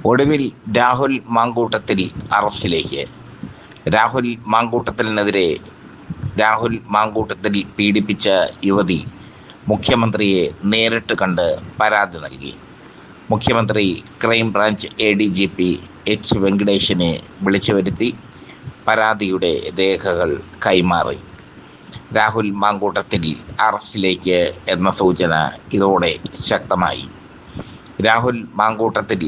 ഒടുവിൽ രാഹുൽ മാങ്കൂട്ടത്തിൽ അറസ്റ്റിലേക്ക്. രാഹുൽ മാങ്കൂട്ടത്തിൽ പീഡിപ്പിച്ച യുവതി മുഖ്യമന്ത്രിയെ നേരിട്ട് കണ്ട് പരാതി നൽകി. മുഖ്യമന്ത്രി ക്രൈംബ്രാഞ്ച് ADGP H. വെങ്കടേഷിനെ വിളിച്ചു വരുത്തി പരാതിയുടെ രേഖകൾ കൈമാറി. രാഹുൽ മാങ്കൂട്ടത്തിൽ അറസ്റ്റിലേക്ക് എന്ന സൂചന ഇതോടെ ശക്തമായി. രാഹുൽ മാങ്കൂട്ടത്തിൽ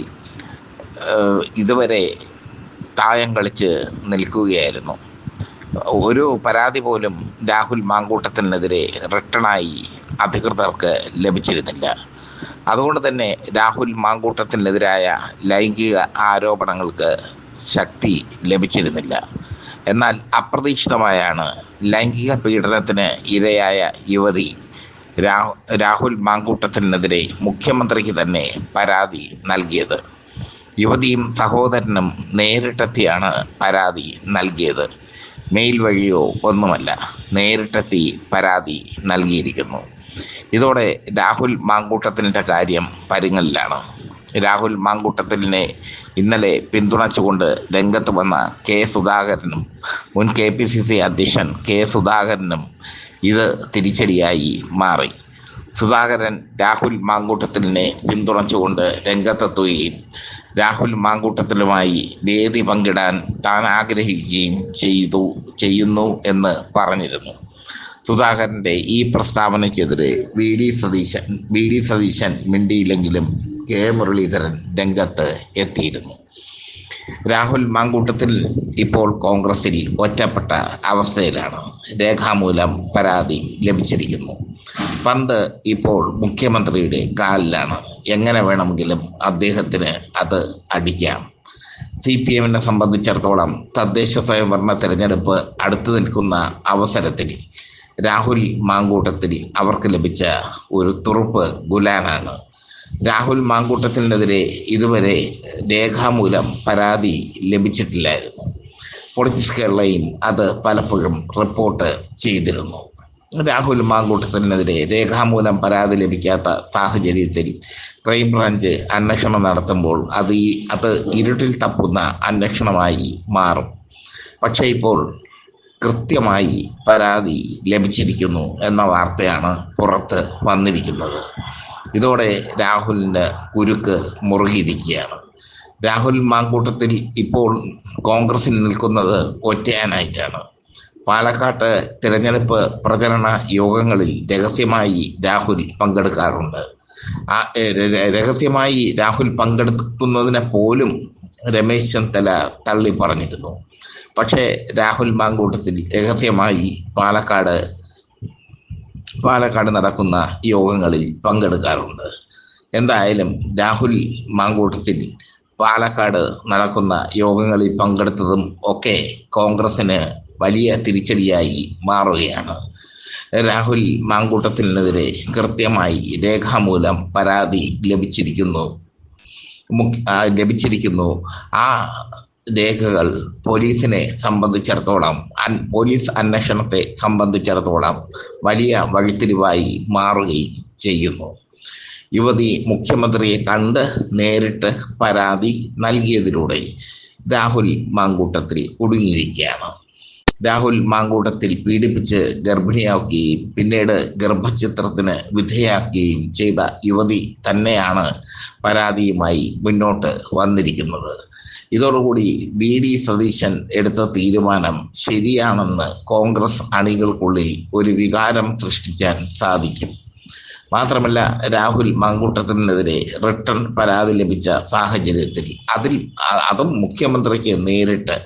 ഇതുവരെ തായം കളിച്ച് നിൽക്കുകയായിരുന്നു. ഒരു പരാതി പോലും രാഹുൽ മാങ്കൂട്ടത്തിനെതിരെ റിട്ടേണായി അധികൃതർക്ക് ലഭിച്ചിരുന്നില്ല. അതുകൊണ്ട് തന്നെ രാഹുൽ മാങ്കൂട്ടത്തിനെതിരായ ലൈംഗിക ആരോപണങ്ങൾക്ക് ശക്തി ലഭിച്ചിരുന്നില്ല. എന്നാൽ അപ്രതീക്ഷിതമായാണ് ലൈംഗിക പീഡനത്തിന് ഇരയായ യുവതി രാഹുൽ മാങ്കൂട്ടത്തിനെതിരെ മുഖ്യമന്ത്രിക്ക് തന്നെ പരാതി നൽകിയത്. യുവതിയും സഹോദരനും നേരിട്ടെത്തിയാണ് പരാതി നൽകിയത്. മെയിൽ വഴിയോ ഒന്നുമല്ല, നേരിട്ടെത്തി പരാതി നൽകിയിരിക്കുന്നു. ഇതോടെ രാഹുൽ മാങ്കൂട്ടത്തിൻ്റെ കാര്യം പരുങ്ങലിലാണ്. രാഹുൽ മാങ്കൂട്ടത്തിലിനെ ഇന്നലെ പിന്തുണച്ചുകൊണ്ട് രംഗത്ത് വന്ന കെ സുധാകരനും മുൻ KPCC അധ്യക്ഷൻ കെ സുധാകരനും ഇത് തിരിച്ചടിയായി മാറി. സുധാകരൻ രാഹുൽ മാങ്കൂട്ടത്തിലിനെ പിന്തുണച്ചുകൊണ്ട് രംഗത്തെത്തുകയും രാഹുൽ മാങ്കൂട്ടത്തിലുമായി വേദി പങ്കിടാൻ താൻ ആഗ്രഹിക്കുകയും ചെയ്യുന്നു എന്ന് പറഞ്ഞിരുന്നു. സുധാകരൻ്റെ ഈ പ്രസ്താവനയ്ക്കെതിരെ വി ഡി സതീശൻ മിണ്ടിയില്ലെങ്കിലും കെ മുരളീധരൻ രംഗത്ത് എത്തിയിരുന്നു. രാഹുൽ മാങ്കൂട്ടത്തിൽ ഇപ്പോൾ കോൺഗ്രസിൽ ഒറ്റപ്പെട്ട അവസ്ഥയിലാണ്. രേഖാമൂലം പരാതി ലഭിച്ചിരിക്കുന്നു. പന്ത് ഇപ്പോൾ മുഖ്യമന്ത്രിയുടെ കാലിലാണ്. എങ്ങനെ വേണമെങ്കിലും അദ്ദേഹത്തിന് അത് അടിക്കാം. CPM-നെ സംബന്ധിച്ചിടത്തോളം തദ്ദേശ സ്വയംഭരണ തെരഞ്ഞെടുപ്പ് അടുത്തു നിൽക്കുന്ന അവസരത്തിൽ രാഹുൽ മാങ്കൂട്ടത്തിൽ അവർക്ക് ലഭിച്ച ഒരു തുറുപ്പ് ഗുലാനാണ്. രാഹുൽ മാങ്കൂട്ടത്തിനെതിരെ ഇതുവരെ രേഖാമൂലം പരാതി ലഭിച്ചിട്ടില്ലായിരുന്നു. പൊളിറ്റിക്സ് കേരളയും അത് പലപ്പോഴും റിപ്പോർട്ട് ചെയ്തിരുന്നു. രാഹുൽ മാങ്കൂട്ടത്തിനെതിരെ രേഖാമൂലം പരാതി ലഭിക്കാത്ത സാഹചര്യത്തിൽ ക്രൈംബ്രാഞ്ച് അന്വേഷണം നടത്തുമ്പോൾ അത് ഇരുട്ടിൽ തപ്പുന്ന അന്വേഷണമായി മാറും. പക്ഷേ ഇപ്പോൾ കൃത്യമായി പരാതി ലഭിച്ചിരിക്കുന്നു എന്ന വാർത്തയാണ് പുറത്ത് വന്നിരിക്കുന്നത്. ഇതോടെ രാഹുലിന് കുരുക്ക് മുറുകിയിരിക്കുകയാണ്. രാഹുൽ മാങ്കൂട്ടത്തിൽ ഇപ്പോൾ കോൺഗ്രസിൽ നിൽക്കുന്നത് ഒറ്റയാനായിട്ടാണ്. പാലക്കാട്ട് തിരഞ്ഞെടുപ്പ് പ്രചരണ യോഗങ്ങളിൽ രഹസ്യമായി രാഹുൽ പങ്കെടുക്കാറുണ്ട്. രഹസ്യമായി രാഹുൽ പങ്കെടുക്കുന്നതിനെ പോലും രമേശ് ചെന്നിത്തല തള്ളി പറഞ്ഞിരുന്നു. പക്ഷേ രാഹുൽ മാങ്കൂട്ടത്തിൽ രഹസ്യമായി പാലക്കാട് നടക്കുന്ന യോഗങ്ങളിൽ പങ്കെടുക്കാറുണ്ട്. എന്തായാലും രാഹുൽ മാങ്കൂട്ടത്തിൽ പാലക്കാട് നടക്കുന്ന യോഗങ്ങളിൽ പങ്കെടുത്തതും ഒക്കെ കോൺഗ്രസിന് വലിയ തിരിച്ചടിയായി മാറുകയാണ്. രാഹുൽ മാങ്കൂട്ടത്തിനെതിരെ കൃത്യമായി രേഖാമൂലം പരാതി ലഭിച്ചിരിക്കുന്നു. ആ രേഖകൾ പോലീസിനെ സംബന്ധിച്ചിടത്തോളം, പോലീസ് അന്വേഷണത്തെ സംബന്ധിച്ചിടത്തോളം വലിയ വഴിത്തിരിവായി മാറുകയും ചെയ്യുന്നു. യുവതി മുഖ്യമന്ത്രിയെ കണ്ട് നേരിട്ട് പരാതി നൽകിയതിലൂടെ രാഹുൽ മാങ്കൂട്ടത്തിൽ കുടുങ്ങിയിരിക്കുകയാണ്. രാഹുൽ മാങ്കൂട്ടത്തിൽ പീഡിപ്പിച്ച് ഗർഭിണിയാക്കുകയും പിന്നീട് ഗർഭഛിദ്രത്തിന് വിധേയാക്കുകയും ചെയ്ത യുവതി തന്നെയാണ് പരാതിയുമായി മുന്നോട്ട് വന്നിരിക്കുന്നത്. ഇതോടുകൂടി VD സതീശൻ എടുത്ത തീരുമാനം ശരിയാണെന്ന് കോൺഗ്രസ് അണികൾക്കുള്ളിൽ ഒരു വികാരം സൃഷ്ടിക്കാൻ സാധിക്കും. മാത്രമല്ല, രാഹുൽ മാങ്കൂട്ടത്തിനെതിരെ റിട്ടേൺ പരാതി ലഭിച്ച സാഹചര്യത്തിൽ അതും മുഖ്യമന്ത്രിക്ക് നേരിട്ട്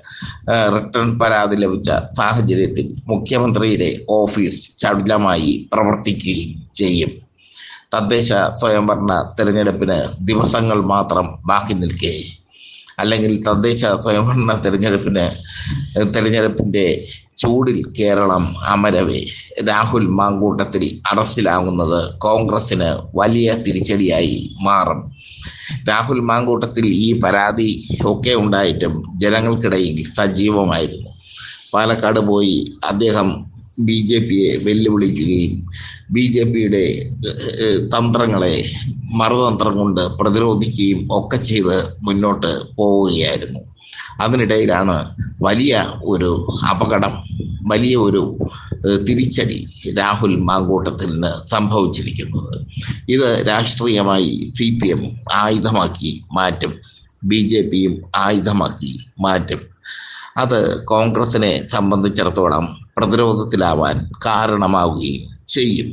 റിട്ടേൺ പരാതി ലഭിച്ച സാഹചര്യത്തിൽ മുഖ്യമന്ത്രിയുടെ ഓഫീസ് ചടുലമായി പ്രവർത്തിക്കുകയും ചെയ്യും. തദ്ദേശ സ്വയംഭരണ തെരഞ്ഞെടുപ്പിന് ദിവസങ്ങൾ മാത്രം ബാക്കി നിൽക്കെ, അല്ലെങ്കിൽ തദ്ദേശ സ്വയംഭരണ തെരഞ്ഞെടുപ്പിൻ്റെ ചൂടിൽ കേരളം അമരവേ രാഹുൽ മാങ്കൂട്ടത്തിൽ അറസ്റ്റിലാകുന്നത് കോൺഗ്രസിന് വലിയ തിരിച്ചടിയായി മാറും. രാഹുൽ മാങ്കൂട്ടത്തിൽ ഈ പരാതി ഒക്കെ ഉണ്ടായിട്ടും ജനങ്ങൾക്കിടയിൽ സജീവമായിരുന്നു. പാലക്കാട് പോയി അദ്ദേഹം BJPയെ വെല്ലുവിളിക്കുകയും BJPയുടെ തന്ത്രങ്ങളെ മറുതന്ത്രം കൊണ്ട് പ്രതിരോധിക്കുകയും ഒക്കെ ചെയ്ത് മുന്നോട്ട് പോവുകയായിരുന്നു. അതിനിടയിലാണ് വലിയ ഒരു അപകടം, വലിയ ഒരു തിരിച്ചടി രാഹുൽ മാങ്കൂട്ടത്തിന് സംഭവിച്ചിരിക്കുന്നത്. ഇത് രാഷ്ട്രീയമായി CPM ആയുധമാക്കി മാറ്റും, BJPയും ആയുധമാക്കി മാറ്റും. അത് കോൺഗ്രസിനെ സംബന്ധിച്ചിടത്തോളം പ്രതിരോധത്തിലാവാൻ കാരണമാവുകയും ചെയ്യും.